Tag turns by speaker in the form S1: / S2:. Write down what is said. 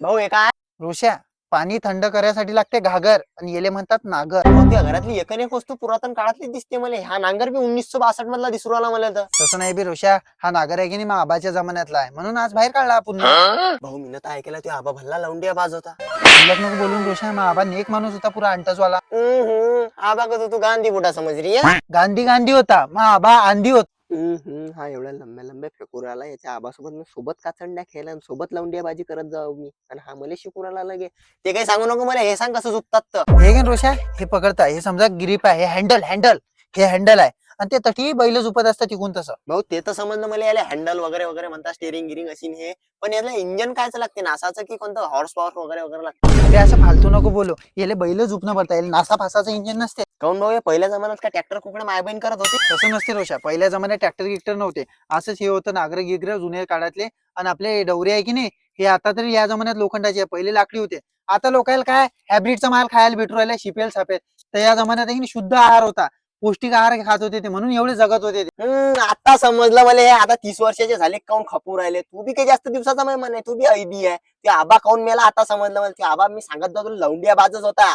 S1: भाऊ हे काय
S2: ऋषा, पाणी थंड करायसाठी लागते घागर आणि येले म्हणतात नागर.
S1: भाऊ त्या घरातली एक आणि एक वस्तू पुरातन काळातली दिसते मला. हा नांगर बी 1962 मधला दिसू राहिला मला तर.
S2: तसं नाही बी ऋषा, हा नागर आहे की नाही मग आबाच्या जमान्यातला आहे, म्हणून आज बाहेर काढला आपण.
S1: भाऊ मी तर ऐकलं तो आबा भल्ला लावून बाज होता.
S2: शिल्लक नको बोलून ऋषा, मग आबा नेक माणूस होता, पुरा अंटसवाला.
S1: आबा का तू गांधी बुटा समज रही है?
S2: गांधी गांधी होता, मग आबा आंधी होता.
S1: हा एवढ्या लंब्या लंब्या फेकून आला. याच्या आबासोबत मी सोबत काचंड्या खेळला आणि सोबत लावून बाजी करत जाऊ मी. आणि हा मला शिकून आला लगे. ते काही सांगू नको मला, हे सांग कसं झुकतात तर.
S2: हे घे ऋषा, हे पकडता, हे समजा ग्रीप आहे, हे हँडल हँडल हे हँडल आहे, आणि ते तटी बैल झुपत असतात तिकून तसं.
S1: भाऊ ते तर समजलं मला, याला हँडल वगैरे वगैरे म्हणतात, स्टेरिंग गिरिंग अशी हे. पण याला इंजन कायच लागते, नासाचं की कोणतं हॉर्स पॉवर वगैरे वगैरे लागतं?
S2: अरे असं फालतू नको बोलू, याला बैल झुपणं पडतं, याला नासा फासाचं इंजिन नसते.
S1: काऊन भाऊ, हे पहिल्या जमान्यात काय ट्रॅक्टर कुकडे मायबहीण करत होते?
S2: तसं नसते ऋषा, पहिल्या जमान्यात ट्रॅक्टर गिक्टर नव्हते. असंच हे होतं, नागर गिगर जुन्या काळातले. आणि आपले डवरे आहे की नाही, हे आता तरी या जमान्यात लोखंडाचे आहे, पहिले लाकडी होते. आता लोकांना काय हायब्रिडचा माल खायला भेटू राहिला, शिपेल सापेल. तर या जमान्यात आहे की नाही शुद्ध आहार होता, पौष्टिक आहार खात होते ते, म्हणून एवढे जगत होते ते.
S1: आता समजलं मला. हे आता 30 वर्षाचे झाले काऊन खपू राहिले. तू बी काही जास्त दिवसाचा मेहमान आहे, तू बी ऐदी आहे. ते आबा काऊन मेला आता समजलं मला. ते आबा मी सांगत जातो लवंडिया बाजच होता.